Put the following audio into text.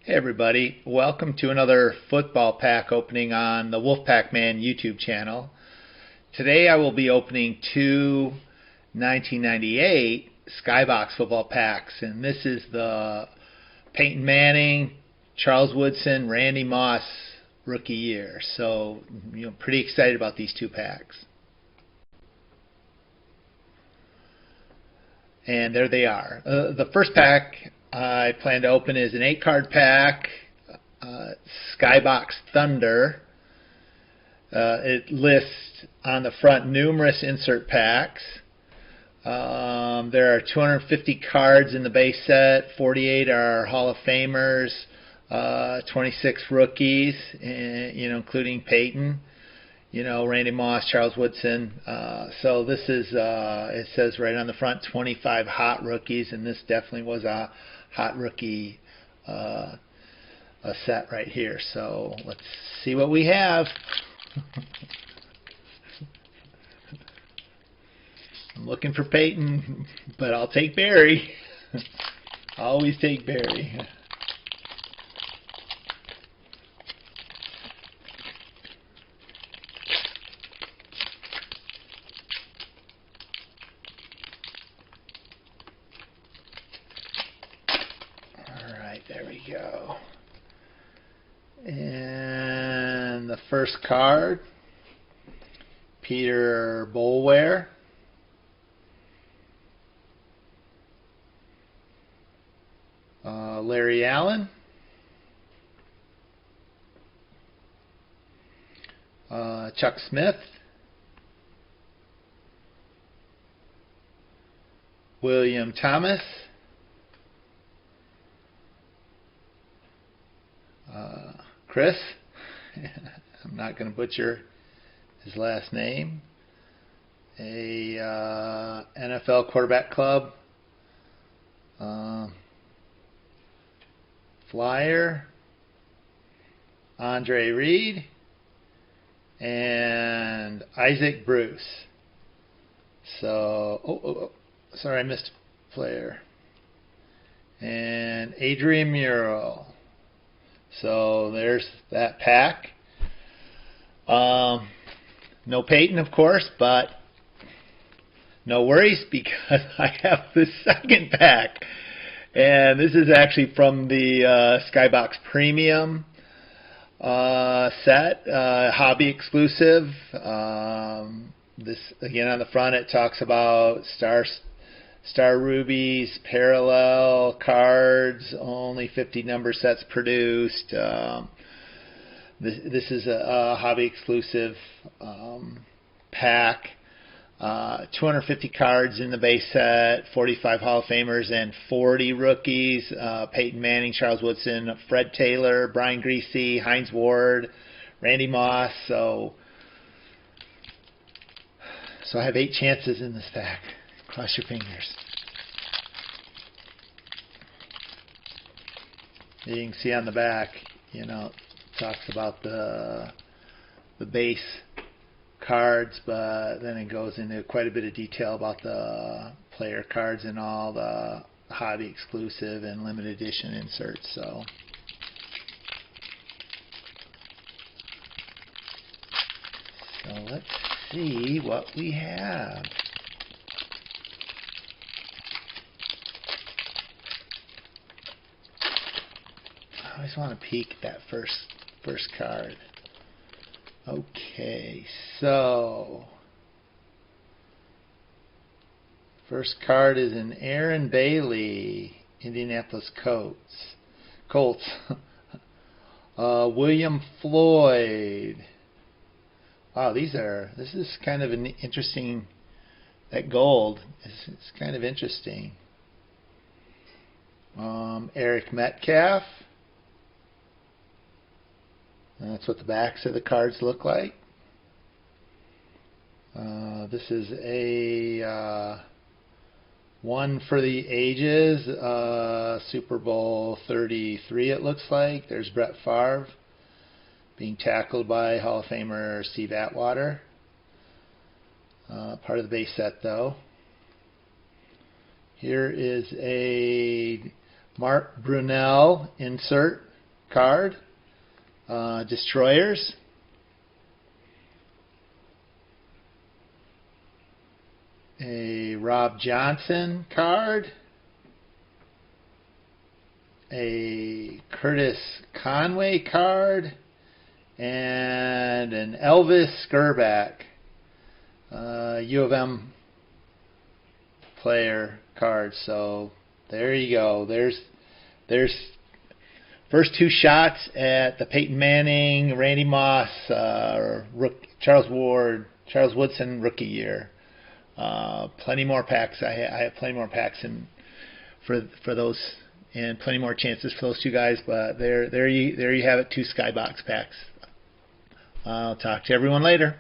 Hey everybody, welcome to another football pack opening on the Wolfpack Man YouTube channel. Today I will be opening two 1998 Skybox football packs, and this is the Peyton Manning, Charles Woodson, Randy Moss rookie year. So, pretty excited about these two packs. And there they are. The first pack I plan to open is an 8-card pack, Skybox Thunder. It lists on the front numerous insert packs. There are 250 cards in the base set, 48 are Hall of Famers, 26 rookies, including Peyton. Randy Moss, Charles Woodson. So this is, it says right on the front, 25 hot rookies, and this definitely was a hot rookie a set right here. So let's see what we have. I'm looking for Peyton, but I'll take Barry. Always take Barry. There we go. And the first card, Peter Boulware. Larry Allen. Chuck Smith. William Thomas. Chris, I'm not going to butcher his last name, a NFL quarterback club, flyer, Andre Reed, and Isaac Bruce. So, sorry, I missed a player. And Adrian Murrell. So there's that pack. No Peyton, of course, but no worries because I have the second pack. And this is actually from the Skybox Premium set, hobby exclusive. This, again, on the front it talks about Star Rubies, parallel cards, only 50 number sets produced. This is a hobby exclusive pack. 250 cards in the base set, 45 Hall of Famers and 40 rookies. Peyton Manning, Charles Woodson, Fred Taylor, Brian Griese, Hines Ward, Randy Moss. So I have 8 chances in this pack. Cross your fingers. You can see on the back, it talks about the base cards, but then it goes into quite a bit of detail about the player cards and all the hobby exclusive and limited edition inserts. So let's see what we have. I always want to peek at that first card. Okay, so first card is an Aaron Bailey, Indianapolis Colts. William Floyd. Wow, this is kind of an interesting. That gold is kind of interesting. Eric Metcalf. And that's what the backs of the cards look like. This is a one for the ages, Super Bowl 33 it looks like. There's Brett Favre being tackled by Hall of Famer Steve Atwater. Part of the base set though. Here is a Mark Brunell insert card. Destroyers. A Rob Johnson card. A Curtis Conway card. And an Elvis Skurback, U of M player card. So there you go. There's first two shots at the Peyton Manning, Randy Moss, Charles Woodson rookie year. Plenty more packs. I have plenty more packs for those, and plenty more chances for those two guys. But there you have it. Two Skybox packs. I'll talk to everyone later.